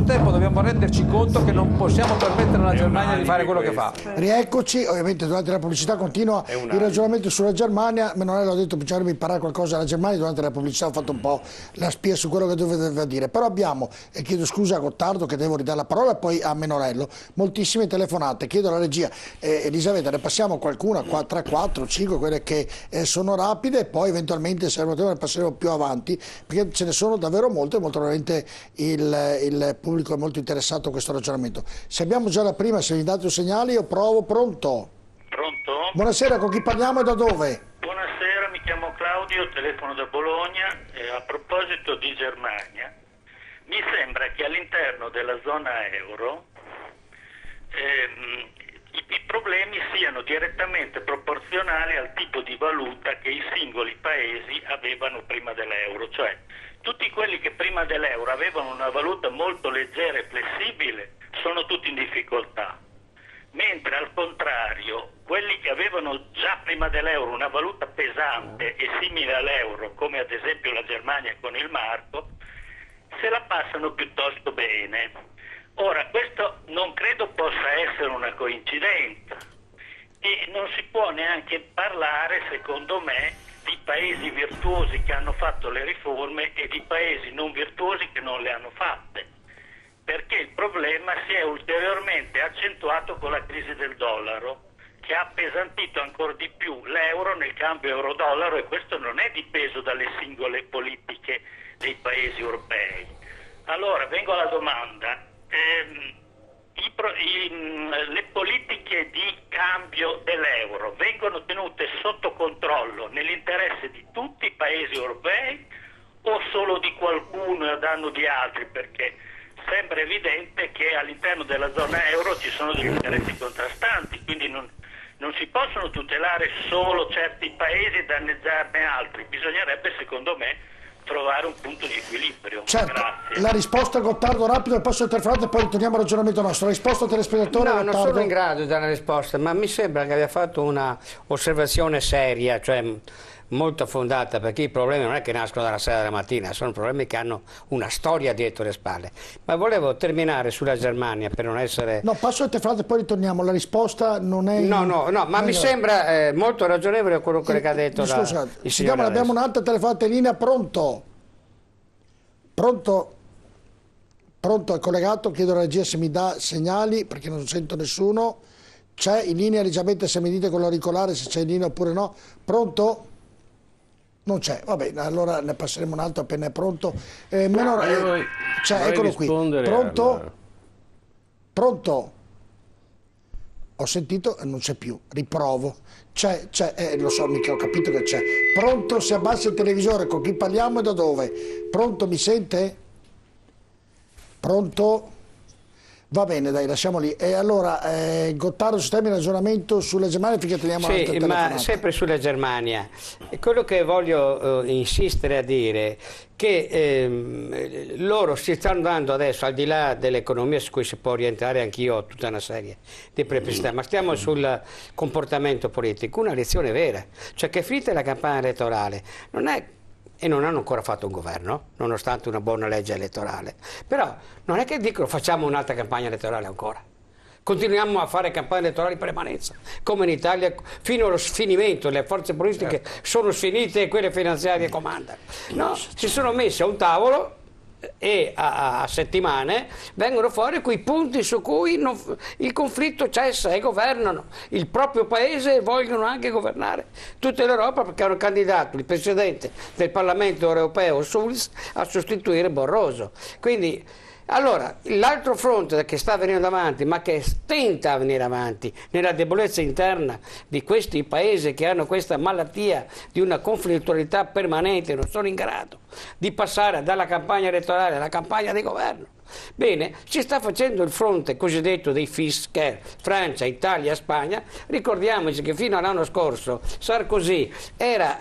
stesso tempo dobbiamo renderci conto che non possiamo permettere alla Germania di fare quello che fa. Rieccoci, ovviamente durante la pubblicità continua il ragionamento sulla Germania. Menonello ha detto bisognerebbe imparare qualcosa dalla Germania, durante la pubblicità ho fatto un po' la spia su quello che doveva dire, però abbiamo, e chiedo scusa a Gottardo che devo ridare la parola, e poi a Menonello, moltissime telefonate. Chiedo alla regia, Elisabetta, ne passiamo qualcuna, 3, 4, 5, quelle che sono rapide, e poi eventualmente se ne passeremo più avanti, perché ce ne sono davvero molte, molto probabilmente il pubblico è molto interessato a questo ragionamento. Se abbiamo già la prima, se mi date un segnale io provo. Pronto? Pronto? Buonasera, con chi parliamo e da dove? Buonasera, mi chiamo Claudio, telefono da Bologna. A proposito di Germania, mi sembra che all'interno della zona euro i problemi siano direttamente proporzionali al tipo di valuta che i singoli paesi avevano prima dell'euro, cioè tutti quelli che prima dell'euro avevano una valuta molto leggera e flessibile sono tutti in difficoltà, mentre al contrario quelli che avevano già prima dell'euro una valuta pesante e simile all'euro, come ad esempio la Germania con il marco, se la passano piuttosto bene. Ora, questo non credo possa essere una coincidenza e non si può neanche parlare, secondo me, di paesi virtuosi che hanno fatto le riforme e di paesi non virtuosi che non le hanno fatte, perché il problema si è ulteriormente accentuato con la crisi del dollaro, che ha appesantito ancora di più l'euro nel cambio euro-dollaro, e questo non è dipeso dalle singole politiche dei paesi europei. Allora, vengo alla domanda. Le politiche di cambio dell'euro vengono tenute sotto controllo nell'interesse di tutti i paesi europei o solo di qualcuno e a danno di altri? Perché sembra evidente che all'interno della zona euro ci sono degli interessi contrastanti, quindi non si possono tutelare solo certi paesi e danneggiarne altri. Bisognerebbe, secondo me, trovare un punto di equilibrio. Certo. Grazie. La risposta a Gottardo rapido, e posso interferire e poi torniamo al ragionamento nostro. La risposta telespettatore. No, Gottardo. non sono in grado di dare una risposta, ma mi sembra che abbia fatto una osservazione seria, cioè molto fondata, perché i problemi non è che nascono dalla sera alla mattina, sono problemi che hanno una storia dietro le spalle. Ma volevo terminare sulla Germania per non essere... No, passo interferire e poi ritorniamo. La risposta non è... No, ma mi sembra molto ragionevole quello che ha detto il signore. Abbiamo un'altra telefonata in linea. Pronto? Pronto? Pronto, è collegato, chiedo alla regia se mi dà segnali perché non sento nessuno. C'è in linea Elisabetta, se mi dite con l'auricolare se c'è in linea oppure no. Pronto? Non c'è, va bene, allora ne passeremo un altro appena è pronto. C'è, eccolo qui. Pronto? Pronto? Ho sentito e non c'è più, riprovo. C'è, lo so, mica ho capito che c'è. Pronto, si abbassa il televisore, con chi parliamo e da dove? Pronto, mi sente? Pronto? Va bene, dai, lasciamo lì. E allora, Gottardo, sistema di ragionamento sulla Germania, finché teniamo la Sì, ma sempre sulla Germania. Quello che voglio insistere a dire che loro si stanno dando adesso, al di là dell'economia su cui si può orientare, anch'io ho tutta una serie di perplessità, ma stiamo sul comportamento politico, una lezione vera, cioè che finita la campagna elettorale, non è... e non hanno ancora fatto un governo, nonostante una buona legge elettorale. Però non è che dicono facciamo un'altra campagna elettorale ancora. Continuiamo a fare campagne elettorali per permanenza, come in Italia, fino allo sfinimento. Le forze politiche sono sfinite e quelle finanziarie comandano. No, si sono messi a un tavolo e a settimane vengono fuori quei punti su cui il conflitto cessa e governano il proprio paese e vogliono anche governare tutta l'Europa, perché hanno candidato il presidente del Parlamento europeo Schulz a sostituire Barroso. Quindi allora, l'altro fronte che sta venendo avanti, ma che tenta a venire avanti nella debolezza interna di questi paesi che hanno questa malattia di una conflittualità permanente, non sono in grado di passare dalla campagna elettorale alla campagna di governo. Bene, si sta facendo il fronte cosiddetto dei FIS, che è Francia, Italia, Spagna. Ricordiamoci che fino all'anno scorso Sarkozy era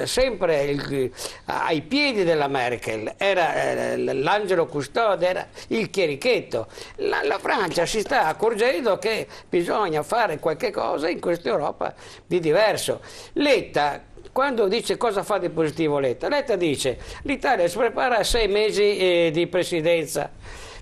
sempre ai piedi della Merkel, era l'angelo custode, era il chierichetto. La Francia si sta accorgendo che bisogna fare qualche cosa in questa Europa di diverso. Letta, quando dice cosa fa di positivo Letta dice l'Italia si prepara a 6 mesi di presidenza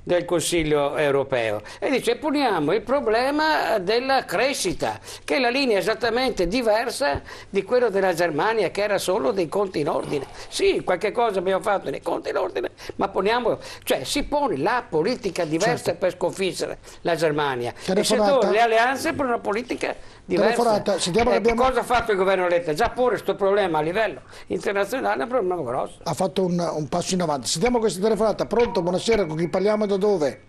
del Consiglio europeo e dice poniamo il problema della crescita, che è la linea esattamente diversa di quello della Germania, che era solo dei conti in ordine. Sì, qualche cosa abbiamo fatto nei conti in ordine, ma cioè si pone la politica diversa, certo, per sconfiggere la Germania. E se le alleanze per una politica diversa. Cosa ha fatto il governo Letta? Già porre questo problema a livello internazionale è un problema grosso. Ha fatto un passo in avanti. Sentiamo questa telefonata. Pronto? Buonasera, con chi parliamo e da dove?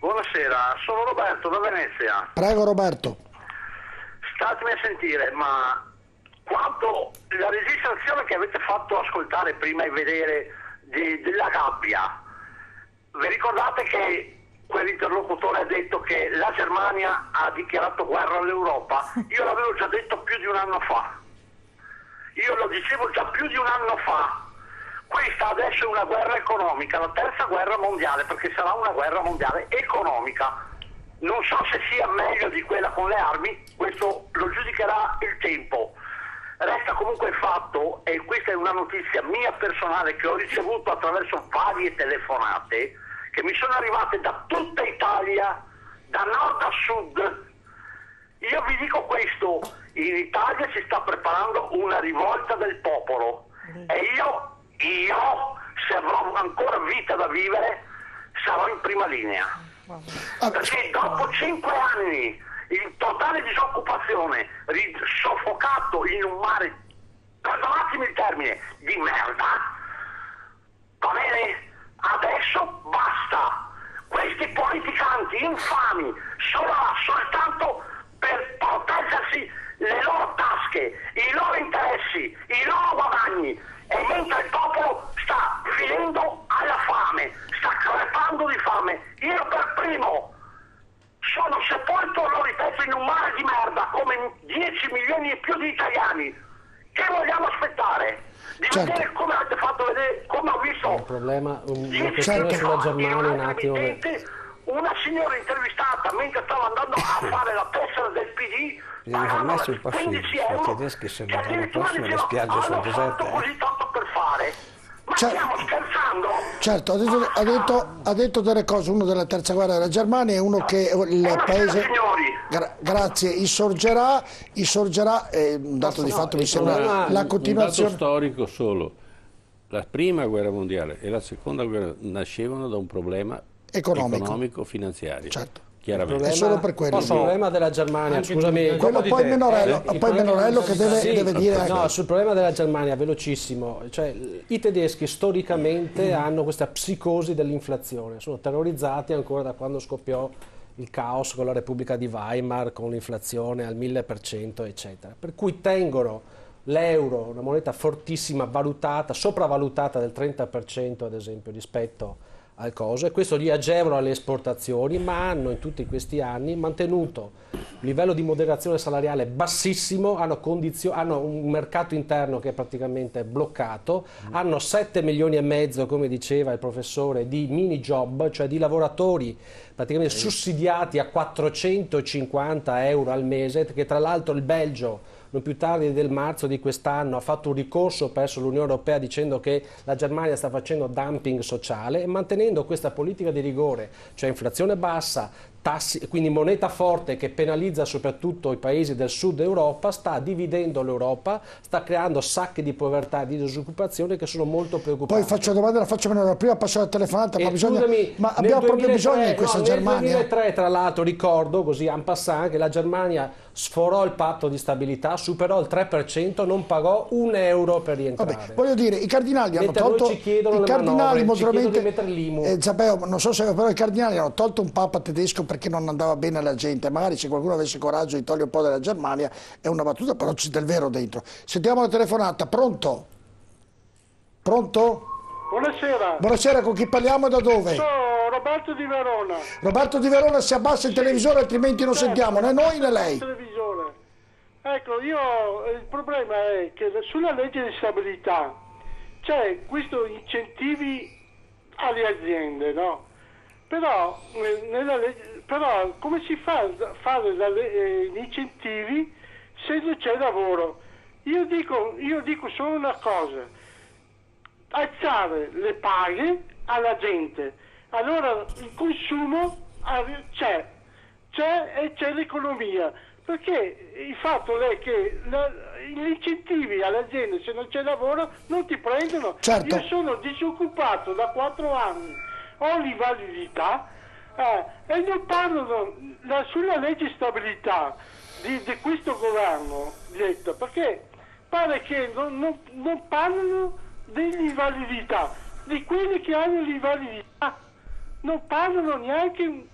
Buonasera, sono Roberto da Venezia. Prego Roberto. Statemi a sentire, ma quanto la registrazione che avete fatto ascoltare prima e vedere della gabbia, vi ricordate che quell'interlocutore ha detto che la Germania ha dichiarato guerra all'Europa? Io l'avevo già detto più di un anno fa. Io lo dicevo già più di un anno fa. Questa adesso è una guerra economica, la terza guerra mondiale, perché sarà una guerra mondiale economica. Non so se sia meglio di quella con le armi, questo lo giudicherà il tempo. Resta comunque il fatto, e questa è una notizia mia personale che ho ricevuto attraverso varie telefonate, che mi sono arrivate da tutta Italia, da nord a sud. Io vi dico questo, in Italia si sta preparando una rivolta del popolo e io, se avrò ancora vita da vivere, sarò in prima linea. Perché dopo 5 anni in totale disoccupazione, soffocato in un mare, perdonatemi il termine, di merda, va bene? Adesso basta. Questi politicanti infami sono là soltanto per proteggersi le loro tasche, i loro interessi, i loro guadagni, e mentre il popolo sta finendo alla fame, sta crepando di fame. Io per primo sono sepolto, lo ripeto, in un mare di merda come 10 milioni e più di italiani. Che vogliamo aspettare? Di vedere come avete fatto vedere, come ho visto il problema, una questione sulla Germania un attimo. Una signora intervistata mentre stava andando a fare la tessera del PD, pagava 15 euro, tedeschi se non vanno prossimo alle spiagge sono deserte. Così tanto per fare. Ma stiamo scherzando? Certo, ha detto delle cose, uno della terza guerra della Germania e uno che il paese, grazie, insorgerà, un dato di fatto mi sembra la continuazione. Un dato storico solo, la prima guerra mondiale e la seconda guerra nascevano da un problema economico-finanziario. Certo. Chiaramente. È solo per quello. Il problema della Germania, scusami, quello poi Menorello che deve dire. No, sul problema della Germania, velocissimo, cioè i tedeschi storicamente hanno questa psicosi dell'inflazione, sono terrorizzati ancora da quando scoppiò il caos con la Repubblica di Weimar, con l'inflazione al 1000%, eccetera. Per cui tengono l'euro, una moneta fortissima, valutata, sopravvalutata del 30% ad esempio rispetto al coso, e questo gli agevola le esportazioni, ma hanno in tutti questi anni mantenuto un livello di moderazione salariale bassissimo, hanno un mercato interno che è praticamente bloccato, hanno 7 milioni e mezzo, come diceva il professore, di mini job, cioè di lavoratori praticamente sussidiati a 450 euro al mese, che tra l'altro il Belgio non più tardi del marzo di quest'anno ha fatto un ricorso presso l'Unione Europea dicendo che la Germania sta facendo dumping sociale, e mantenendo questa politica di rigore, cioè inflazione bassa, tassi, quindi moneta forte che penalizza soprattutto i paesi del sud Europa, sta dividendo l'Europa, sta creando sacche di povertà e di disoccupazione che sono molto preoccupanti. Poi faccio una domanda, la faccio meno, prima passo alla telefonata, ma abbiamo proprio bisogno di questa Germania. Nel 2003 tra l'altro ricordo così en passant che la Germania sforò il patto di stabilità, superò il 3%, non pagò un euro per rientrare. Vabbè, voglio dire, i cardinali hanno tolto, ci chiedono di mettere l'IMU. Non so se però i cardinali hanno tolto un papa tedesco perché non andava bene alla gente, magari se qualcuno avesse coraggio di togliere un po' della Germania, è una battuta, però c'è del vero dentro. Sentiamo la telefonata, pronto? Pronto? Buonasera. Buonasera, con chi parliamo e da dove? Sono Roberto di Verona. Roberto di Verona, si abbassa il televisore altrimenti non sentiamo né noi né lei. Ecco, il problema è che sulla legge di stabilità c'è questo incentivi alle aziende, no? Però, come si fa a fare gli incentivi se non c'è lavoro? Io dico solo una cosa: alzare le paghe alla gente, allora il consumo c'è e c'è l'economia, perché il fatto è che gli incentivi alle aziende, se non c'è lavoro non ti prendono. Certo. Io sono disoccupato da 4 anni, ho l'invalidità e non parlano sulla legge stabilità di questo governo Letta, perché pare che non parlano dell'invalidità, di quelli che hanno l'invalidità, non parlano neanche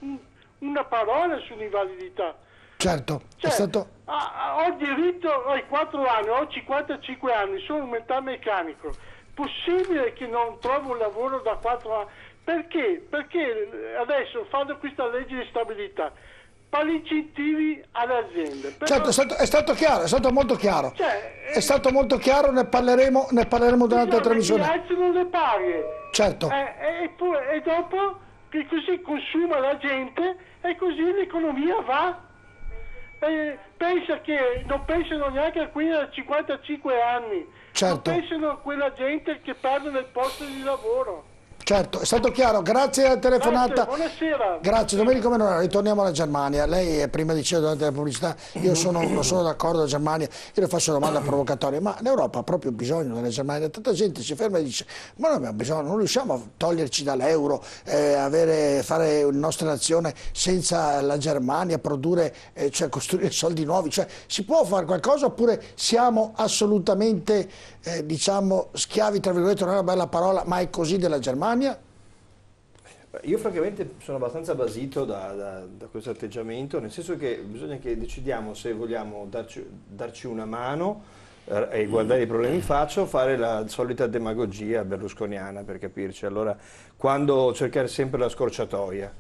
una parola sull'invalidità. Certo, cioè, è stato... ho diritto ai 4 anni, ho 55 anni, sono un metalmeccanico. Possibile che non trovo un lavoro da 4 anni? Perché? Perché adesso fanno questa legge di stabilità, fa gli incentivi alle aziende. Però... Certo, è stato chiaro, è stato molto chiaro. Cioè, è stato molto chiaro, ne parleremo durante la trasmissione. alzano le paghe. Certo. E dopo che così consuma la gente e così l'economia va. Pensa che non pensano neanche a quelli da 55 anni. Certo. Non pensano a quella gente che perdono il posto di lavoro. Certo, è stato chiaro, grazie alla telefonata. Buonasera. Grazie, Domenico Menonaro, ritorniamo alla Germania. Lei prima diceva durante la pubblicità, io non sono d'accordo con la Germania, io le faccio una domanda provocatoria, ma l'Europa ha proprio bisogno della Germania? Tanta gente si ferma e dice, ma noi abbiamo bisogno, non riusciamo a toglierci dall'euro, fare la nostra nazione senza la Germania, produrre, cioè costruire soldi nuovi, cioè si può fare qualcosa oppure siamo assolutamente, diciamo, schiavi, tra virgolette, non è una bella parola, ma è così della Germania? Io francamente sono abbastanza basito da questo atteggiamento, nel senso che bisogna che decidiamo se vogliamo darci una mano e guardare i problemi in faccia o fare la solita demagogia berlusconiana, per capirci. Allora, quando cercare sempre la scorciatoia,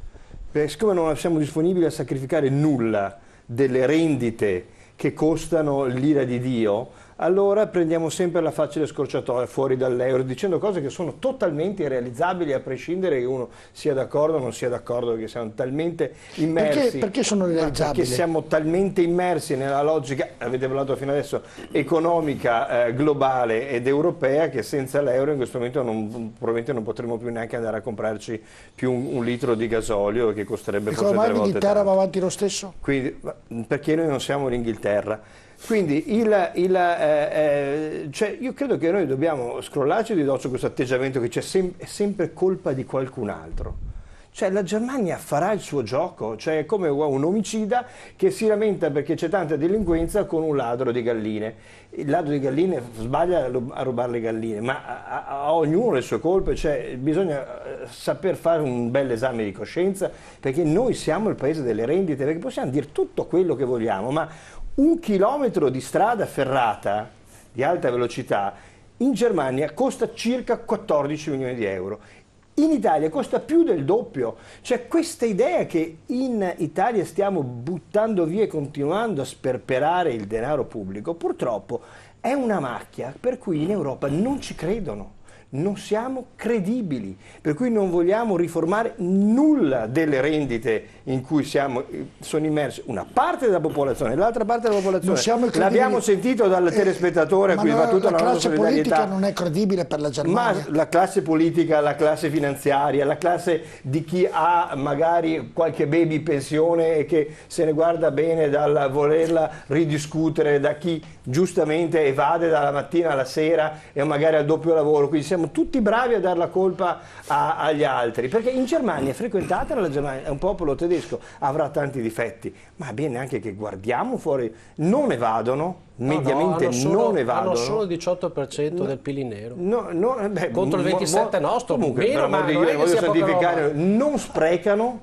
perché siccome non siamo disponibili a sacrificare nulla delle rendite che costano l'ira di Dio, allora prendiamo sempre la facile scorciatoia fuori dall'euro, dicendo cose che sono totalmente irrealizzabili, a prescindere che uno sia d'accordo o non sia d'accordo, perché siamo talmente immersi. Perché sono irrealizzabili? Perché siamo talmente immersi nella logica, avete parlato fino adesso, economica, globale ed europea, che senza l'euro in questo momento probabilmente non potremo più neanche andare a comprarci più un litro di gasolio, che costerebbe forse 3 volte tanto. L'Inghilterra va avanti lo stesso? Quindi, perché noi non siamo l'Inghilterra. Quindi cioè io credo che noi dobbiamo scrollarci di dosso questo atteggiamento che è sempre colpa di qualcun altro. Cioè la Germania farà il suo gioco, cioè è come un omicida che si lamenta perché c'è tanta delinquenza con un ladro di galline. Il ladro di galline sbaglia a rubare le galline, ma a ognuno le sue colpe, cioè bisogna saper fare un bel esame di coscienza, perché noi siamo il paese delle rendite, perché possiamo dire tutto quello che vogliamo, ma 1 chilometro di strada ferrata di alta velocità in Germania costa circa 14 milioni di euro. In Italia costa più del doppio. Cioè questa idea che in Italia stiamo buttando via e continuando a sperperare il denaro pubblico, purtroppo è una macchia per cui in Europa non ci credono. Non siamo credibili, per cui non vogliamo riformare nulla delle rendite in cui sono immersi una parte della popolazione, l'altra parte della popolazione. L'abbiamo sentito dal telespettatore a cui va tutta la nostra solidarietà. La classe politica non è credibile per la Germania. Ma la classe politica, la classe finanziaria, la classe di chi ha magari qualche baby pensione e che se ne guarda bene dal volerla ridiscutere, da chi giustamente evade dalla mattina alla sera e magari al doppio lavoro, quindi siamo tutti bravi a dare la colpa agli altri, perché in Germania, frequentatela la Germania, è un popolo tedesco, avrà tanti difetti, ma è bene anche che guardiamo fuori, non evadono, mediamente non evadono. Hanno solo il 18% del PIL in nero. Contro il 27% nostro, comunque, meno, ma non è che sia santificare, non sprecano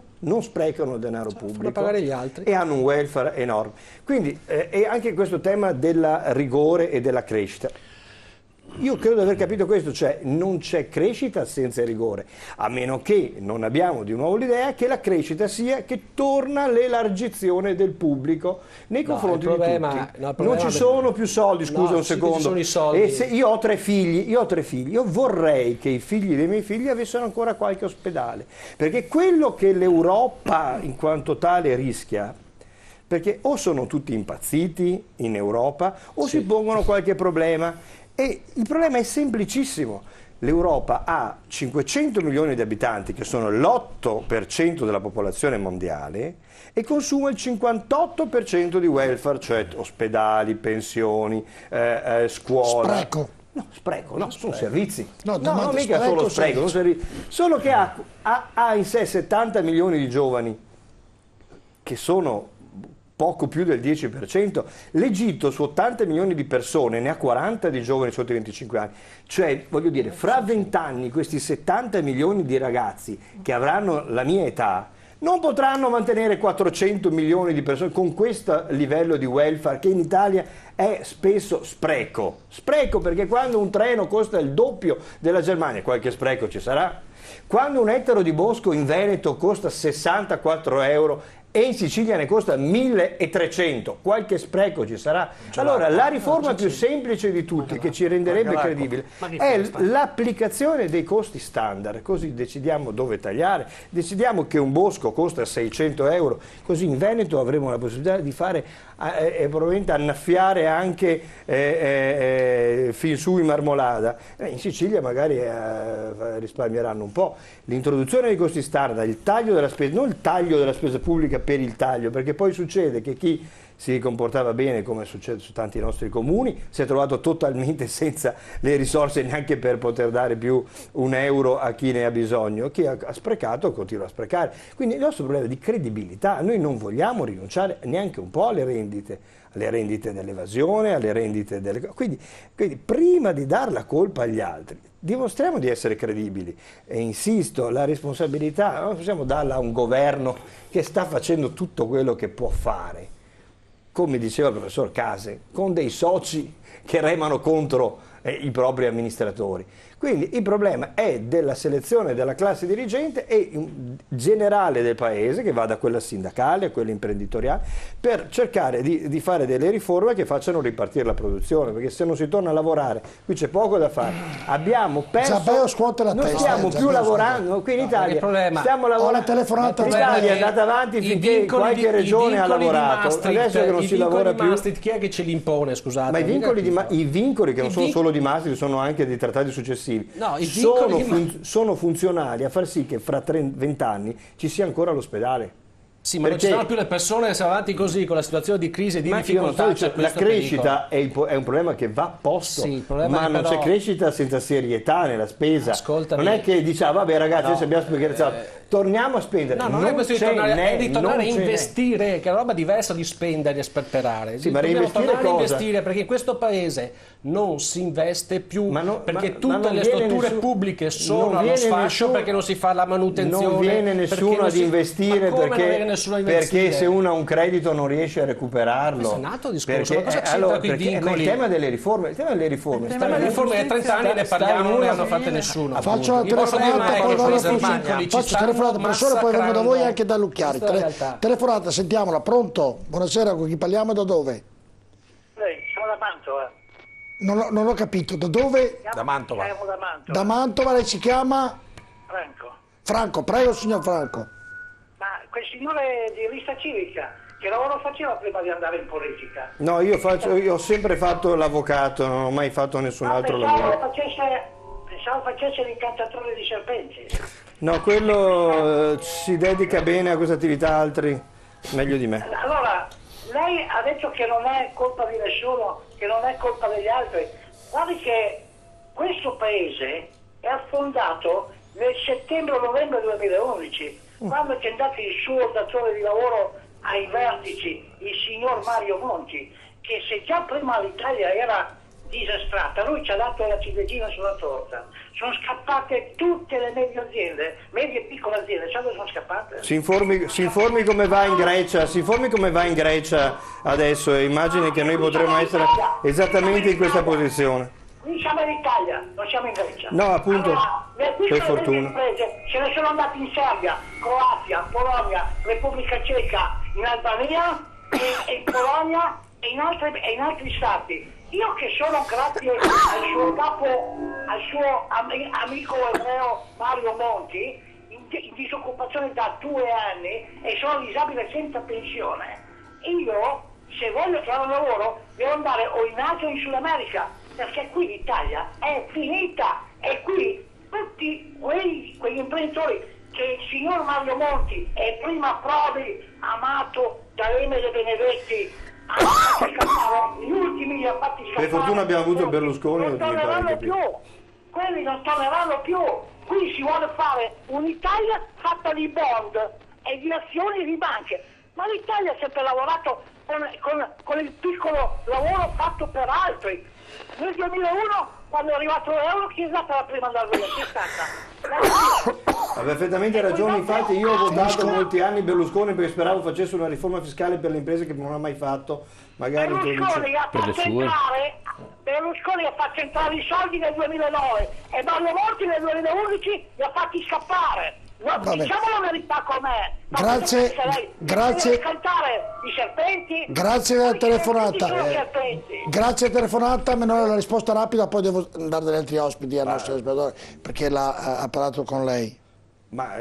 denaro pubblico pagare gli altri. E hanno un welfare enorme. Quindi è anche questo tema del rigore e della crescita. Io credo di aver capito questo, cioè non c'è crescita senza rigore, a meno che non abbiamo di nuovo l'idea che la crescita sia che torna l'elargizione del pubblico nei confronti di tutti. Non ci sono più soldi, scusa un secondo. Sono i soldi. E se io ho tre figli, io vorrei che i figli dei miei figli avessero ancora qualche ospedale, perché quello che l'Europa in quanto tale rischia, perché o sono tutti impazziti in Europa o si pongono qualche problema. E il problema è semplicissimo. L'Europa ha 500 milioni di abitanti, che sono l'8% della popolazione mondiale, e consuma il 58% di welfare, cioè ospedali, pensioni, scuola. Spreco. No, spreco, no, sono servizi. No, mica solo spreco, sono servizi. Solo che ha in sé 70 milioni di giovani, che sono poco più del 10%. L'Egitto su 80 milioni di persone ne ha 40 di giovani sotto i 25 anni. Cioè, voglio dire, fra 20 anni questi 70 milioni di ragazzi che avranno la mia età non potranno mantenere 400 milioni di persone con questo livello di welfare, che in Italia è spesso spreco. Spreco perché quando un treno costa il doppio della Germania, qualche spreco ci sarà. Quando un ettaro di bosco in Veneto costa 64 euro e in Sicilia ne costa 1300, qualche spreco ci sarà. Allora la riforma più semplice di tutte, che ci renderebbe credibile, è l'applicazione dei costi standard. Così decidiamo dove tagliare, decidiamo che un bosco costa 600 euro, così in Veneto avremo la possibilità di fare probabilmente annaffiare anche fin su in Marmolada. In Sicilia magari risparmieranno un po'. L'introduzione dei costi standard, il taglio della spesa, non il taglio della spesa pubblica per il taglio, perché poi succede che chi si comportava bene, come succede su tanti nostri comuni, si è trovato totalmente senza le risorse neanche per poter dare più un euro a chi ne ha bisogno. Chi ha sprecato continua a sprecare. Quindi il nostro problema è di credibilità. Noi non vogliamo rinunciare neanche un po' alle rendite dell'evasione, alle rendite delle... Quindi prima di dar la colpa agli altri, dimostriamo di essere credibili. E insisto, la responsabilità non possiamo darla a un governo che sta facendo tutto quello che può fare, come diceva il professor Case, con dei soci che remano contro i propri amministratori. Quindi il problema è della selezione della classe dirigente e generale del paese, che va da quella sindacale a quella imprenditoriale, per cercare di fare delle riforme che facciano ripartire la produzione, perché se non si torna a lavorare, qui c'è poco da fare. Abbiamo perso, non stiamo più lavorando, qui in Italia stiamo lavorando, l'Italia è andata avanti finché qualche regione ha lavorato, adesso che non si lavora più. Chi è che ce li impone, scusate? Ma i vincoli che non sono solo di Maastricht, sono anche dei trattati successivi. No, sono funzionali a far sì che fra 20 anni ci sia ancora l'ospedale. Sì, ma non ci saranno più le persone se avanti così con la situazione di crisi e di difficoltà. La crescita è un problema che va posto, ma non c'è crescita senza serietà nella spesa. Ascoltami. Non è che diciamo vabbè ragazzi, adesso abbiamo scherzato, torniamo a spendere. No, non è questo di tornare a investire, che è una roba diversa di spendere e sperperare. Sì, ma reinvestire cosa? Investire, perché in questo paese non si investe più, perché tutte le strutture pubbliche sono allo sfascio, perché non si fa la manutenzione. Non viene nessuno ad investire perché se uno ha un credito non riesce a recuperarlo. Questo è un altro discorso, ma cosa c'entra con i vincoli? Il tema delle riforme, è 30 anni ne parliamo, non ne hanno fatte nessuno. Faccio la telefonata, professore, poi vengo da voi anche da Lucchiari. Telefonata, sentiamola. Pronto? Buonasera, con chi parliamo, da dove? Sono da Mantova. Non ho capito, da dove? Da Mantova. Da Mantova, lei si chiama? Franco, prego signor Franco. Ma quel signore di Rissa Civica, che lavoro faceva prima di andare in politica? No, io ho sempre fatto l'avvocato, non ho mai fatto nessun altro lavoro. Pensavo facesse l'incantatore di serpenti. No, quello si dedica bene a questa attività, altri meglio di me. Allora, lei ha detto che non è colpa di nessuno, che non è colpa degli altri. Guardi che questo paese è affondato nel settembre-novembre 2011, quando c'è andato il suo datore di lavoro ai vertici, il signor Mario Monti, che se già prima l'Italia era disastrata, lui ci ha dato la ciliegina sulla torta. Sono scappate tutte le medie aziende, medie e piccole aziende, sai dove sono scappate? Si informi come va in Grecia, adesso, e immagini che noi potremmo essere esattamente in questa posizione. Qui siamo in Italia, non siamo in Grecia. No, appunto, per fortuna. Se ne sono andati in Serbia, Croazia, Polonia, Repubblica Ceca, in Albania, in Polonia e in altri stati. Io che sono, grazie al suo amico ebreo Mario Monti, in disoccupazione da 2 anni e sono disabile senza pensione, io se voglio trovare un lavoro devo andare o in Asia o in Sud America. perché qui l'Italia è finita e qui tutti quegli imprenditori che il signor Mario Monti e prima Prodi, amato da Emile Benedetti, hanno fatti scappare, gli ultimi li ha fatti scappare. Per fortuna abbiamo avuto Berlusconi. Non torneranno più, quelli non torneranno più. Qui si vuole fare un'Italia fatta di bond e di azioni di banche, ma l'Italia ha sempre lavorato con il piccolo lavoro fatto per altri. Nel 2001, quando è arrivato l'euro, chi è stata la prima ad andare via? Chi è stata? Ha perfettamente ragione, infatti io ho votato molti anni Berlusconi perché speravo facesse una riforma fiscale per le imprese che non ha mai fatto, magari Berlusconi ha fatto entrare i soldi nel 2009 e Mario Monti nel 2011 li ha fatti scappare. Diciamo la verità com'è. Grazie, grazie. Cantare i serpenti. Grazie della telefonata. Grazie telefonata, me non è la risposta rapida, poi devo dare degli altri ospiti al nostro spettatore perché ha parlato con lei. Ma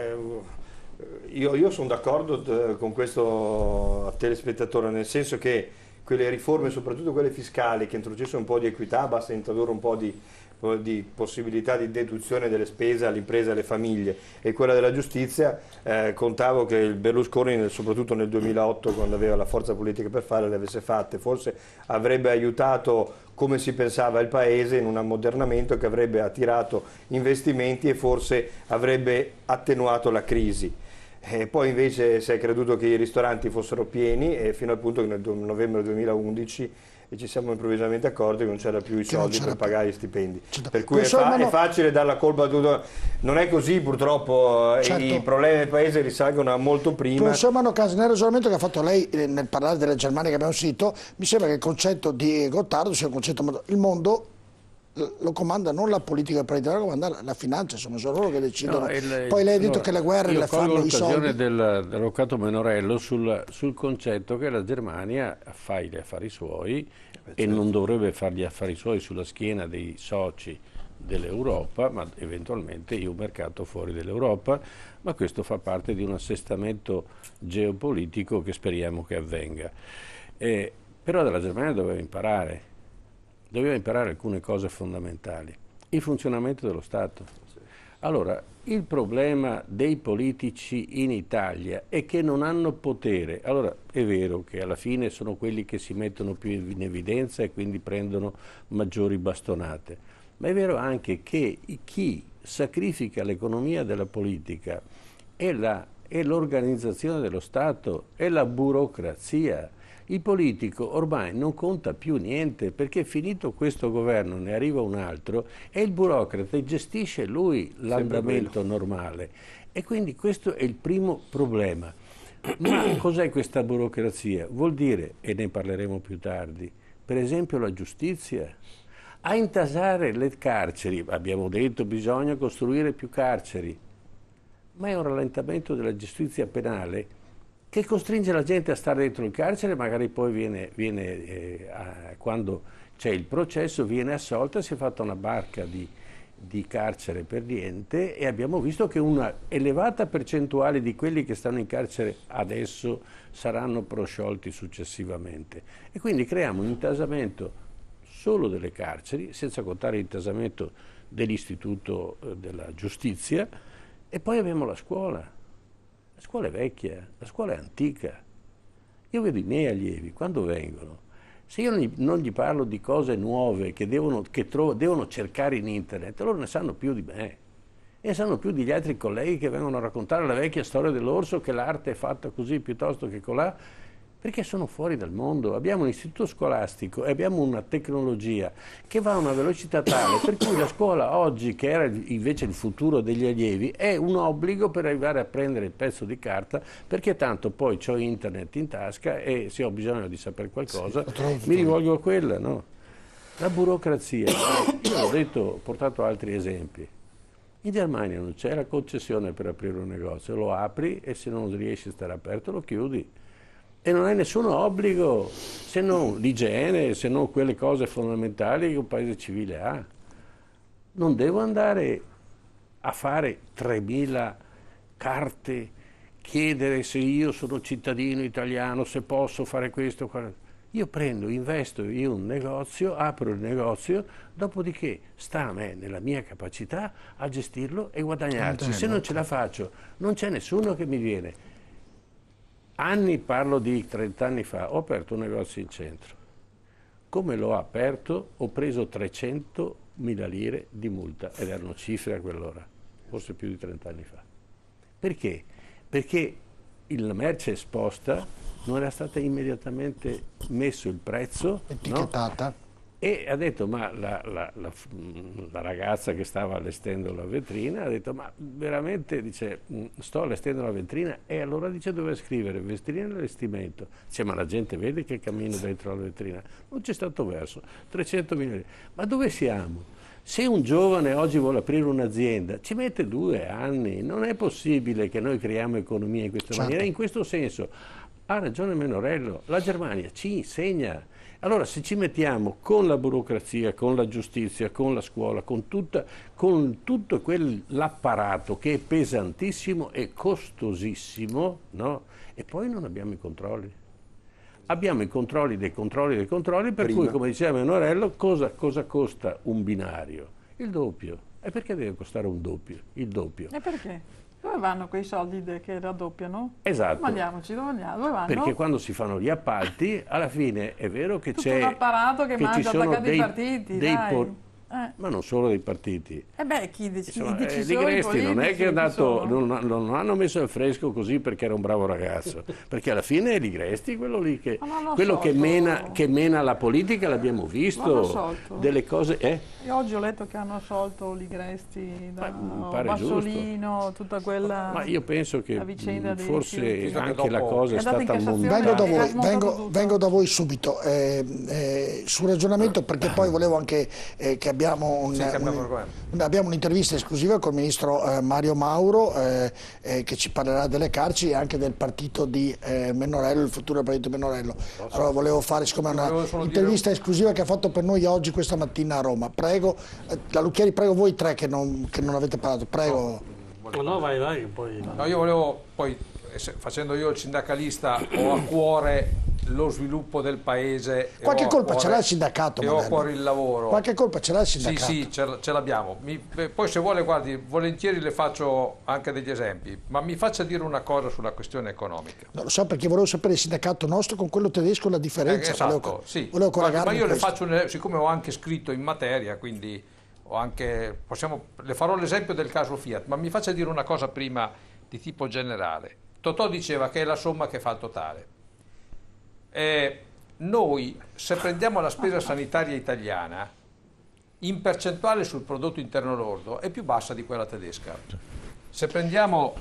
io sono d'accordo con questo telespettatore, nel senso che quelle riforme, soprattutto quelle fiscali, che introducessero un po' di equità, basta introdurre un po' di possibilità di deduzione delle spese alle imprese e alle famiglie, e quella della giustizia, contavo che il Berlusconi, soprattutto nel 2008, quando aveva la forza politica per fare, le avesse fatte. Forse avrebbe aiutato come si pensava il paese in un ammodernamento che avrebbe attirato investimenti e forse avrebbe attenuato la crisi. Poi invece si è creduto che i ristoranti fossero pieni, e fino al punto che nel novembre 2011 ci siamo improvvisamente accorti che non c'era più i soldi per pagare gli stipendi. Per cui è facile dare la colpa a tutto. Non è così, purtroppo. I problemi del paese risalgono a molto prima. Professor Manocasi, nel ragionamento che ha fatto lei nel parlare della Germania che abbiamo sentito, mi sembra che il concetto di Gottardo sia un concetto, il mondo lo comanda non la politica planetaria, lo comanda la finanza, sono loro che decidono. Poi lei ha detto che le guerre le fanno i soldi. Io colgo l'occasione dell'avvocato Menorello sul concetto che la Germania fa gli affari suoi e non dovrebbe fare gli affari suoi sulla schiena dei soci dell'Europa, ma eventualmente in un mercato fuori dell'Europa, ma questo fa parte di un assestamento geopolitico che speriamo che avvenga. Però dalla Germania doveva imparare alcune cose fondamentali. Il funzionamento dello Stato. Allora, il problema dei politici in Italia è che non hanno potere. Allora, è vero che alla fine sono quelli che si mettono più in evidenza e quindi prendono maggiori bastonate. Ma è vero anche che chi sacrifica l'economia della politica è l'organizzazione dello Stato, è la burocrazia. Il politico ormai non conta più niente, perché finito questo governo ne arriva un altro e il burocrate gestisce lui l'andamento normale. E quindi questo è il primo problema. Ma cos'è questa burocrazia? Vuol dire, e ne parleremo più tardi, per esempio la giustizia. A intasare le carceri, abbiamo detto bisogna costruire più carceri, ma è un rallentamento della giustizia penale che costringe la gente a stare dentro il carcere, magari poi quando c'è il processo viene assolta, si è fatta una barca di carcere per niente, e abbiamo visto che una elevata percentuale di quelli che stanno in carcere adesso saranno prosciolti successivamente. E quindi creiamo un intasamento solo delle carceri, senza contare l'intasamento dell'istituto della giustizia, e poi abbiamo la scuola. La scuola è vecchia, la scuola è antica. Io vedo i miei allievi, quando vengono, se io non gli parlo di cose nuove che devono cercare in internet, loro ne sanno più di me. E ne sanno più degli altri colleghi che vengono a raccontare la vecchia storia dell'orso, che l'arte è fatta così piuttosto che colà, perché sono fuori dal mondo. Abbiamo un istituto scolastico e abbiamo una tecnologia che va a una velocità tale per cui la scuola oggi, che era invece il futuro degli allievi, è un obbligo per arrivare a prendere il pezzo di carta, perché tanto poi ho internet in tasca e se ho bisogno di sapere qualcosa mi rivolgo a quella, no? La burocrazia. Io ho portato altri esempi. In Germania non c'è la concessione per aprire un negozio, lo apri e se non riesci a stare aperto lo chiudi. E non hai nessun obbligo, se non l'igiene, se non quelle cose fondamentali che un paese civile ha. Non devo andare a fare 3.000 carte, chiedere se io sono cittadino italiano, se posso fare questo. Io prendo, investo in un negozio, apro il negozio, dopodiché sta a me, nella mia capacità, a gestirlo e guadagnarci. Se non ce la faccio, non c'è nessuno che mi viene. Parlo di 30 anni fa, ho aperto un negozio in centro. Come l'ho aperto, ho preso 300.000 lire di multa, ed erano cifre a quell'ora, forse più di 30 anni fa. Perché? Perché la merce esposta non era stata immediatamente messo il prezzo, etichettata, no? E ha detto, ma la ragazza che stava allestendo la vetrina ha detto, ma veramente, dice, sto allestendo la vetrina, e allora dice, dove scrivere vetrina e allestimento. Dice, ma la gente vede che cammino dentro la vetrina. Non c'è stato verso, 300.000. Ma dove siamo? Se un giovane oggi vuole aprire un'azienda, ci mette 2 anni, non è possibile che noi creiamo economia in questa maniera. In questo senso ha ragione Menorello, la Germania ci insegna. Allora, se ci mettiamo con la burocrazia, con la giustizia, con la scuola, con tutto quell'apparato che è pesantissimo e costosissimo, no? E poi non abbiamo i controlli. Abbiamo i controlli dei controlli dei controlli, per cui, come diceva Menorello, cosa costa un binario? Il doppio. E perché deve costare un doppio? Il doppio. E perché? Dove vanno quei soldi che raddoppiano? Esatto. Domandiamoci, dove vanno? Perché quando si fanno gli appalti, alla fine è vero che tutto c'è... un apparato che mangia attaccato ai partiti, ma non solo dei partiti. E beh, chi Di decisori Gresti non è che è andato, sono? non hanno messo al fresco così perché era un bravo ragazzo, perché alla fine è Di Gresti quello lì che, che mena la politica, l'abbiamo visto, delle cose... Io oggi ho letto che hanno assolto Ligresti da Bassolino, giusto. Tutta quella... Ma io penso che forse anche la dopo cosa è stata montata. Vengo da voi subito sul ragionamento, perché poi volevo anche che abbiamo un'intervista esclusiva col ministro Mario Mauro che ci parlerà delle carceri e anche del partito di Menorello, il futuro partito di Menorello. Allora volevo fare, siccome è un'intervista esclusiva che ha fatto per noi oggi questa mattina a Roma. Prego, la Lucchieri, prego voi tre che non avete parlato, prego. No, vai, poi... No, io volevo poi, facendo io il sindacalista, ho a cuore lo sviluppo del paese. Qualche colpa ce l'ha il sindacato? E ho a cuore il lavoro. Qualche colpa ce l'ha il sindacato? Sì, ce l'abbiamo. Poi se vuole, guardi, volentieri le faccio anche degli esempi, ma mi faccia dire una cosa sulla questione economica. No, lo so, perché volevo sapere il sindacato nostro con quello tedesco la differenza. Esatto, sì. Volevo ma io le faccio, siccome ho anche scritto in materia, quindi le farò l'esempio del caso Fiat, ma mi faccia dire una cosa prima di tipo generale. Totò diceva che è la somma che fa il totale. Noi, se prendiamo la spesa sanitaria italiana, in percentuale sul prodotto interno lordo, è più bassa di quella tedesca. Se prendiamo...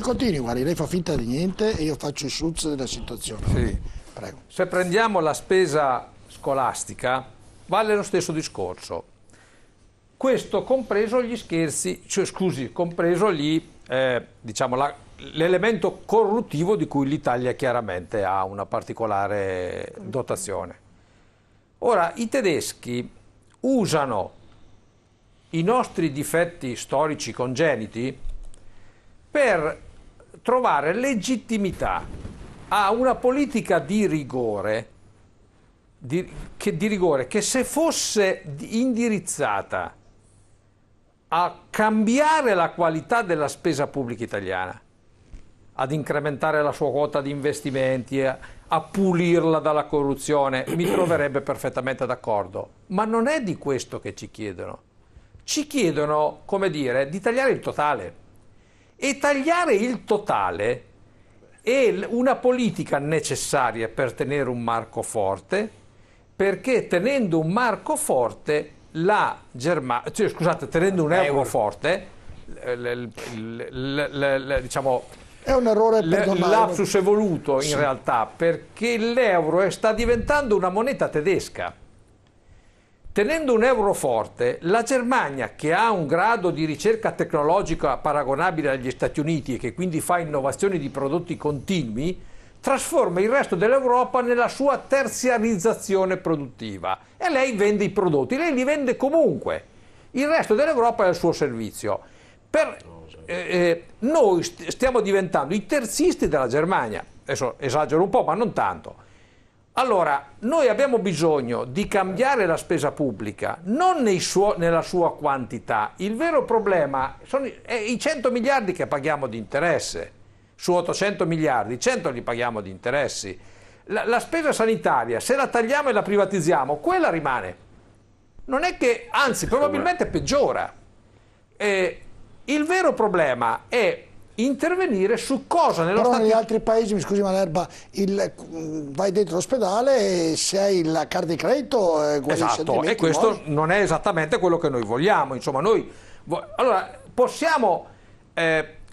Continui, guardi, lei fa finta di niente e io faccio il schutz della situazione. Sì. Prego. Se prendiamo la spesa scolastica, vale lo stesso discorso. Questo compreso gli scherzi, compreso l'elemento corruttivo di cui l'Italia chiaramente ha una particolare dotazione. Ora, i tedeschi usano i nostri difetti storici congeniti per trovare legittimità a una politica di rigore, che se fosse indirizzata a cambiare la qualità della spesa pubblica italiana, ad incrementare la sua quota di investimenti, a pulirla dalla corruzione, mi troverebbe perfettamente d'accordo. Ma non è di questo che ci chiedono. Ci chiedono, come dire, di tagliare il totale. E tagliare il totale è una politica necessaria per tenere un marco forte, perché tenendo un marco forte la Germania, tenendo un euro forte, diciamo, è un errore perdonabile. L'apsus è voluto in realtà perché l'euro sta diventando una moneta tedesca. Tenendo un euro forte, la Germania, che ha un grado di ricerca tecnologica paragonabile agli Stati Uniti e che quindi fa innovazioni di prodotti continui, trasforma il resto dell'Europa nella sua terziarizzazione produttiva e lei vende i prodotti, lei li vende comunque, il resto dell'Europa è al suo servizio. Noi stiamo diventando i terzisti della Germania, adesso esagero un po' ma non tanto. Allora, noi abbiamo bisogno di cambiare la spesa pubblica, non nella sua quantità. Il vero problema sono i 100 miliardi che paghiamo di interesse. Su 800 miliardi, 100 li paghiamo di interessi. La spesa sanitaria, se la tagliamo e la privatizziamo, quella rimane. Non è che, anzi, probabilmente peggiora. Il vero problema è intervenire su cosa nello Però Stato... negli altri paesi, mi scusi Malerba, vai dentro l'ospedale e se hai la carta di credito esatto, e questo non è esattamente quello che noi vogliamo. Insomma, allora possiamo,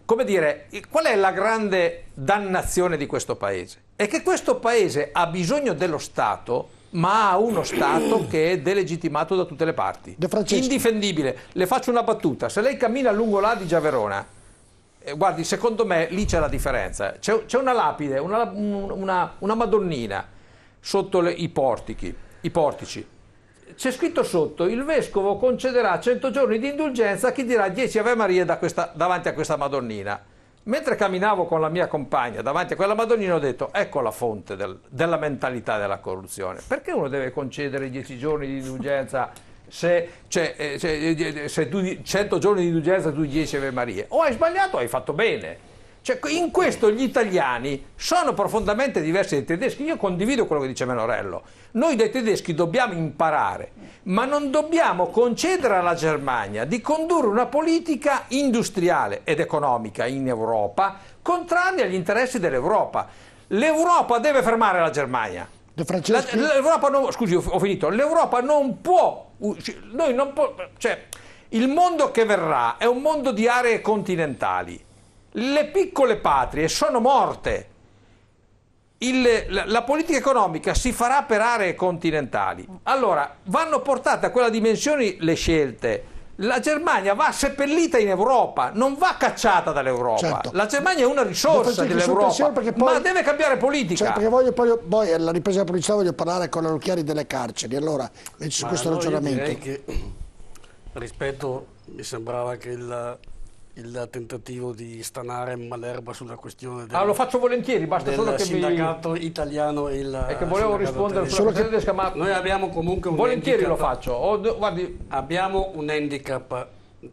come dire, qual è la grande dannazione di questo paese? È che questo paese ha bisogno dello Stato, ma ha uno Stato che è delegittimato da tutte le parti, indifendibile. Le faccio una battuta: se lei cammina lungo l'Adige a Verona, guardi, secondo me lì c'è la differenza. C'è una lapide, una Madonnina sotto i portici. C'è scritto sotto: il vescovo concederà 100 giorni di indulgenza a chi dirà 10 Ave Maria davanti a questa Madonnina. Mentre camminavo con la mia compagna davanti a quella Madonnina ho detto: ecco la fonte della mentalità della corruzione. Perché uno deve concedere 10 giorni di indulgenza se tu 100 giorni di indulgenza tu 10 Ave Maria? O hai sbagliato o hai fatto bene. Cioè, in questo gli italiani sono profondamente diversi dai tedeschi. Io condivido quello che dice Menorello. Noi dai tedeschi dobbiamo imparare, ma non dobbiamo concedere alla Germania di condurre una politica industriale ed economica in Europa contraria agli interessi dell'Europa. L'Europa deve fermare la Germania. L'Europa non, scusi, ho finito. L'Europa non può, cioè, il mondo che verrà è un mondo di aree continentali. Le piccole patrie sono morte. La politica economica si farà per aree continentali. Allora, vanno portate a quella dimensione le scelte. La Germania va seppellita in Europa, non va cacciata dall'Europa. Certo. La Germania è una risorsa dell'Europa, ma deve cambiare politica. Cioè, perché poi alla ripresa della pubblicità voglio parlare con la Lucchiari delle carceri. Allora, su questo ragionamento. Io direi che rispetto, mi sembrava che il tentativo di stanare Malerba sulla questione del, lo faccio volentieri, basta solo che sindacato italiano e il che volevo rispondere sulla questione tedesca, ma noi abbiamo comunque un volentieri handicap, lo faccio. Guardi, abbiamo un handicap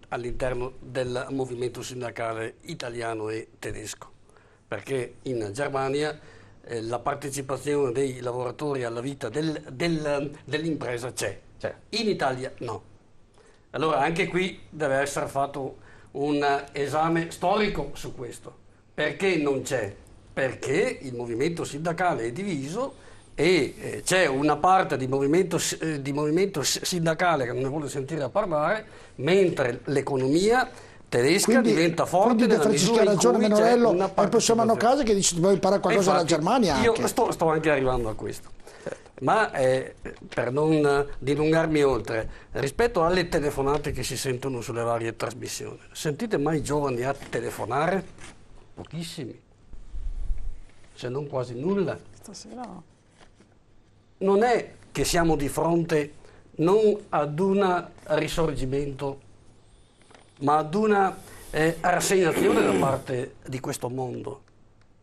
all'interno del movimento sindacale italiano e tedesco, perché in Germania la partecipazione dei lavoratori alla vita dell'impresa c'è, in Italia no. Allora anche qui deve essere fatto un esame storico su questo. Perché non c'è? Perché il movimento sindacale è diviso e c'è una parte di movimento sindacale che non ne vuole sentire a parlare, mentre l'economia tedesca diventa forte nella misura in cui c'è una partecipazione. Poi siamo a casa che dice dobbiamo imparare qualcosa dalla Germania. Io sto anche arrivando a questo. Ma per non dilungarmi oltre, rispetto alle telefonate che si sentono sulle varie trasmissioni, sentite mai giovani a telefonare? Pochissimi, se non quasi nulla. Stasera no. Non è che siamo di fronte non ad un risorgimento, ma ad una rassegnazione da parte di questo mondo.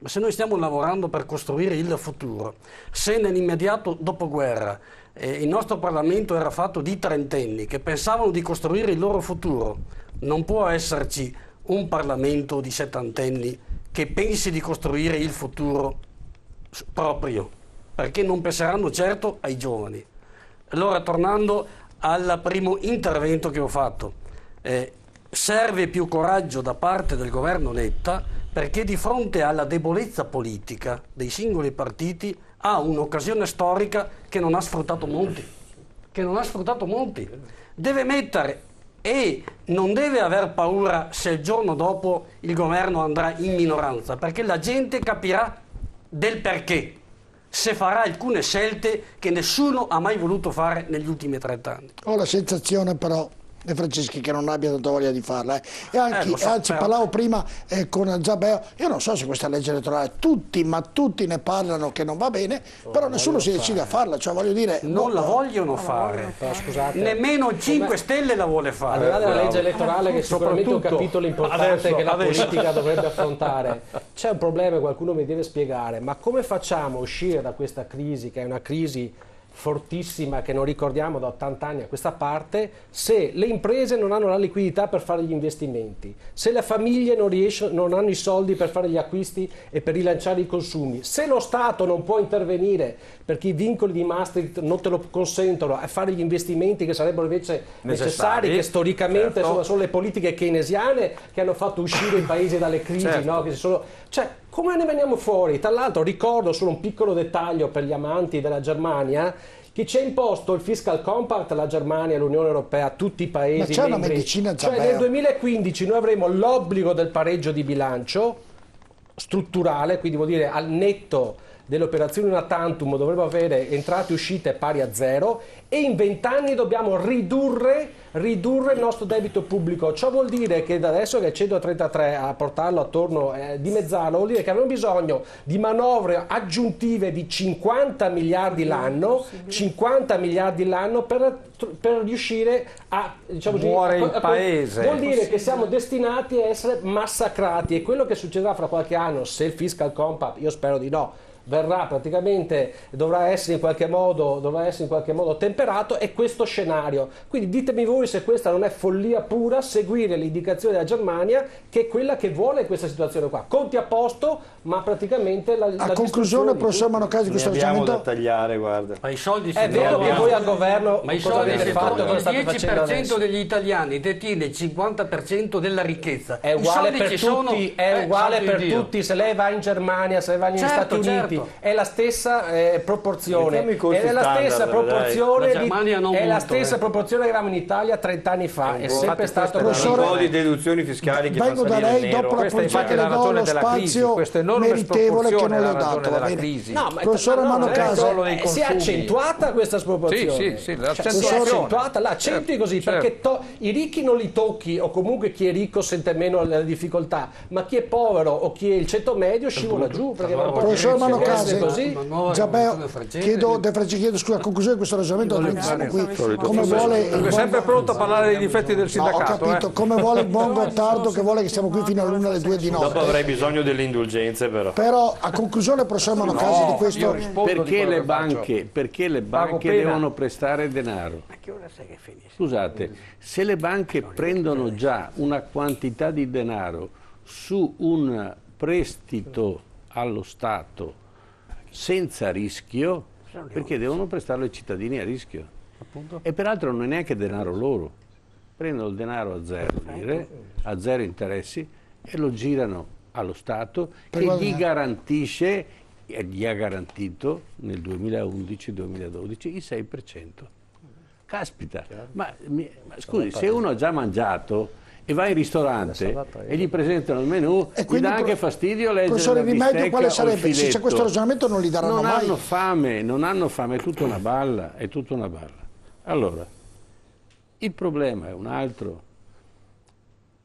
Ma se noi stiamo lavorando per costruire il futuro, se nell'immediato dopoguerra il nostro Parlamento era fatto di trentenni che pensavano di costruire il loro futuro, non può esserci un Parlamento di settantenni che pensi di costruire il futuro proprio, perché non penseranno certo ai giovani. Allora, tornando al primo intervento che ho fatto, serve più coraggio da parte del governo Letta, perché di fronte alla debolezza politica dei singoli partiti ha un'occasione storica che non ha sfruttato molti, deve mettere e non deve aver paura se il giorno dopo il governo andrà in minoranza, perché la gente capirà del perché, se farà alcune scelte che nessuno ha mai voluto fare negli ultimi 30 anni. Ho la sensazione però De Franceschi che non abbia tanta voglia di farla. E anzi, parlavo prima con Zabeo, io non so se questa legge elettorale, tutti ne parlano che non va bene, però nessuno si decide a farla, cioè voglio dire... Non la vogliono fare, scusate, nemmeno il 5 Stelle la vuole fare. Al di là della legge elettorale, che sicuramente è un capitolo importante che la politica dovrebbe affrontare, c'è un problema, qualcuno mi deve spiegare, ma come facciamo a uscire da questa crisi, che è una crisi fortissima che non ricordiamo da 80 anni a questa parte, se le imprese non hanno la liquidità per fare gli investimenti, se le famiglie non hanno i soldi per fare gli acquisti e per rilanciare i consumi, se lo Stato non può intervenire perché i vincoli di Maastricht non te lo consentono a fare gli investimenti che sarebbero invece necessari, che storicamente sono le politiche keynesiane che hanno fatto uscire i paesi dalle crisi, no? Che come ne veniamo fuori? Tra l'altro ricordo solo un piccolo dettaglio per gli amanti della Germania, che ci ha imposto il fiscal compact, la Germania, l'Unione Europea, tutti i paesi membri. Ma c'è una medicina, cioè nel 2015 noi avremo l'obbligo del pareggio di bilancio strutturale, quindi vuol dire al netto delle operazioni una tantum dovremo avere entrate e uscite pari a 0 e in 20 anni dobbiamo ridurre il nostro debito pubblico. Ciò vuol dire che da adesso che è 133 a portarlo attorno, dimezzarlo, vuol dire che avremo bisogno di manovre aggiuntive di 50 miliardi l'anno, 50 miliardi l'anno per riuscire a, diciamo, muore il paese. Vuol dire che siamo destinati a essere massacrati, e quello che succederà fra qualche anno, se il fiscal compact, io spero di no, verrà praticamente, dovrà essere in qualche modo temperato, è questo scenario. Quindi ditemi voi se questa non è follia pura, seguire le indicazioni della Germania, che è quella che vuole questa situazione qua. Conti a posto, ma praticamente a conclusione, professor Manocasi, questo ragionamento da tagliare, guarda. Ma i soldi è vero che voi al governo, ma i soldi avete fatto, il 10% degli italiani detiene il 50% della ricchezza. È uguale per tutti, è uguale per tutti, se lei va in Germania, se lei va negli Stati Uniti, è la stessa proporzione, è la stessa proporzione proporzione che avevamo in Italia 30 anni fa, è sempre stato un po' di deduzioni fiscali che vengo da lei dopo la politica che le do lo spazio meritevole che non le ho dato, va bene? No, professore Manocasi, si è accentuata questa sproporzione, si è accentuata, la accentui così, perché i ricchi non li tocchi, o comunque chi è ricco sente meno le difficoltà, ma chi è povero o chi è il ceto medio scivola giù, perché professor Manocasi, chiedo scusa, a conclusione di questo ragionamento, come vuole sempre pronto a parlare dei difetti del sindacato. Ho capito, come vuole il buon Gottardo, che vuole che siamo qui fino all'1 alle 2 di notte. Dopo avrei bisogno delle indulgenze, però a conclusione, professor Manocasi, di questo, perché le banche devono prestare denaro? Scusate, se le banche prendono già una quantità di denaro su un prestito allo Stato senza rischio, perché devono prestarlo ai cittadini a rischio. E peraltro non è neanche denaro loro, prendono il denaro a 0 lire, a 0 interessi, e lo girano allo Stato, che gli garantisce, e gli ha garantito nel 2011-2012 il 6%. Caspita, ma scusi, se uno ha già mangiato e va in ristorante e gli presentano il menù, e gli dà anche fastidio leggere la bistecca quale sarebbe? o il filetto. Se c'è questo ragionamento non li daranno mai. Non hanno fame, è tutta una balla, è tutta una balla. Allora, il problema è un altro.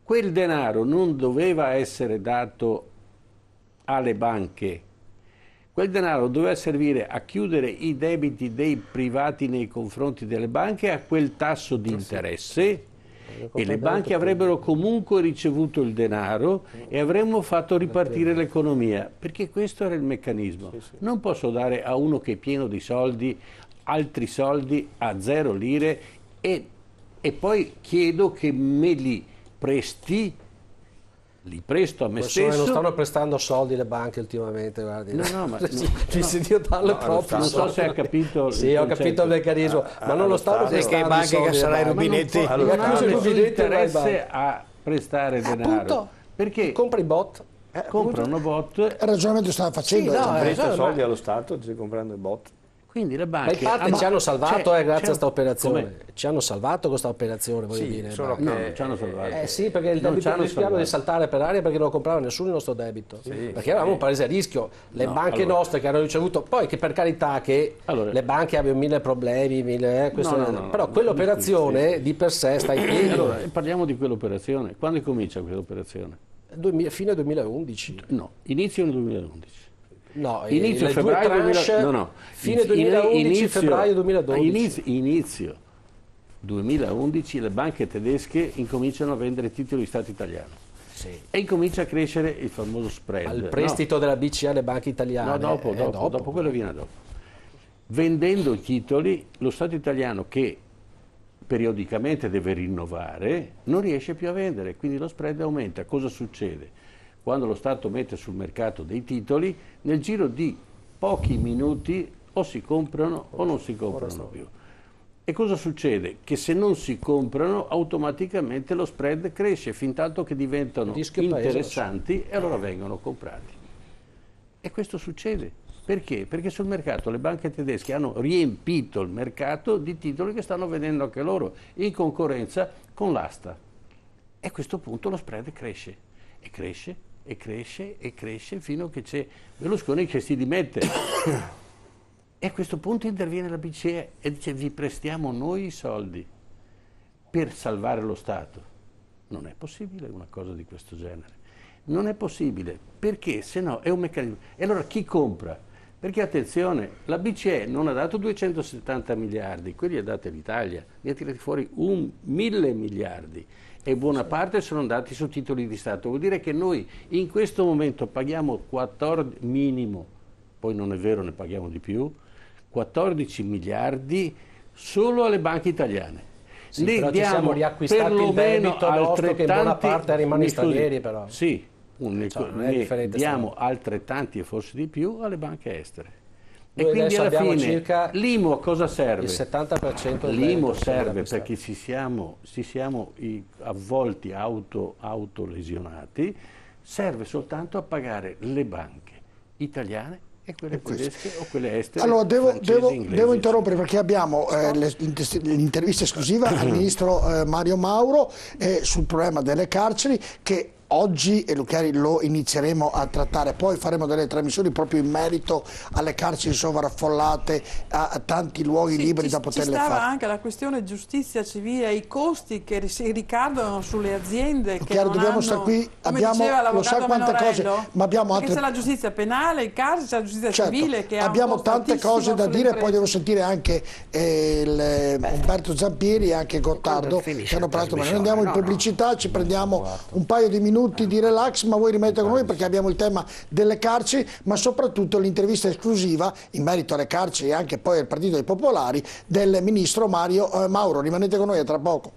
Quel denaro non doveva essere dato alle banche, quel denaro doveva servire a chiudere i debiti dei privati nei confronti delle banche a quel tasso di interesse, e le banche avrebbero comunque ricevuto il denaro e avremmo fatto ripartire l'economia, perché questo era il meccanismo. Non posso dare a uno che è pieno di soldi altri soldi a 0 lire e poi chiedo che me li presti, li presto a me stesso. Non stanno prestando soldi le banche ultimamente, guardi. No, ma non so se ha capito. Sì, ho capito il meccanismo, ma non lo stanno prestando. Perché banche cassare i rubinetti? Allora, non interesse a prestare denaro. Perché compra i bot. Comprano bot. Il ragionamento stava facendo. Presta soldi allo Stato, stai comprando i bot. Quindi le banche... Ma in parte ci hanno salvato grazie a questa operazione. Come? Ci hanno salvato questa operazione, voglio dire. Solo No, che... non ci hanno salvato. Sì, perché il debito rischiava di saltare per aria perché non lo comprava nessuno il nostro debito. Perché eravamo un paese a rischio. Le banche nostre che hanno ricevuto, poi che per carità che le banche abbiano mille problemi, però quell'operazione di per sé sta in piedi. Allora, parliamo di quell'operazione. Quando comincia quell'operazione? Fine 2011. No, inizio nel 2011. No, inizio febbraio fine 2011, febbraio 2012. Inizio 2011 le banche tedesche incominciano a vendere titoli di Stato italiano. Sì. E incomincia a crescere il famoso spread. Al prestito della BCE alle banche italiane. No, dopo quello viene dopo. Vendendo i titoli, lo Stato italiano che periodicamente deve rinnovare non riesce più a vendere, quindi lo spread aumenta. Cosa succede? Quando lo Stato mette sul mercato dei titoli, nel giro di pochi minuti o si comprano o non si comprano più. E cosa succede? Che se non si comprano automaticamente lo spread cresce fin tanto che diventano interessanti e allora vengono comprati. E questo succede. Perché? Perché sul mercato le banche tedesche hanno riempito il mercato di titoli che stanno vendendo anche loro in concorrenza con l'asta. E a questo punto lo spread cresce e cresce e cresce e cresce fino a che c'è Berlusconi che si dimette. E a questo punto interviene la BCE e dice vi prestiamo noi i soldi per salvare lo Stato. Non è possibile una cosa di questo genere. Non è possibile, perché se no è un meccanismo. E allora chi compra? Perché attenzione, la BCE non ha dato 270 miliardi, quelli ha dati l'Italia, ne ha tirati fuori 1.000 miliardi e buona parte sono andati su titoli di Stato. Vuol dire che noi in questo momento paghiamo 14 minimo, poi non è vero, ne paghiamo di più, 14 miliardi solo alle banche italiane. Sì, però ci siamo riacquistati il debito nostro che in buona parte rimane stranieri però. Sì, ne diamo altrettanti e forse di più alle banche estere. Noi e quindi alla fine circa l'IMU a cosa serve? Il 70% L'IMU serve perché ci siamo avvolti, autolesionati, serve soltanto a pagare le banche italiane e quelle tedesche o quelle estere. Allora devo interrompere perché abbiamo l'intervista esclusiva al ministro Mario Mauro sul problema delle carceri che oggi lo inizieremo a trattare, poi faremo delle trasmissioni proprio in merito alle carceri sovraffollate, a tanti luoghi liberi da poterle fare. Ci stava anche la questione giustizia civile e i costi che si ricadono sulle aziende che non dobbiamo hanno, stare qui, come abbiamo diceva l'avvocato cose, ma abbiamo perché c'è la giustizia penale, i casi, c'è la giustizia civile che abbiamo tante cose da dire, poi devo sentire anche Umberto Zampieri e anche Gottardo che hanno parlato, ma noi andiamo in pubblicità, ci prendiamo un paio di minuti di relax, ma voi rimanete con noi perché abbiamo il tema delle carceri, ma soprattutto l'intervista esclusiva in merito alle carceri e anche poi al Partito dei Popolari del ministro Mario Mauro. Rimanete con noi, a tra poco.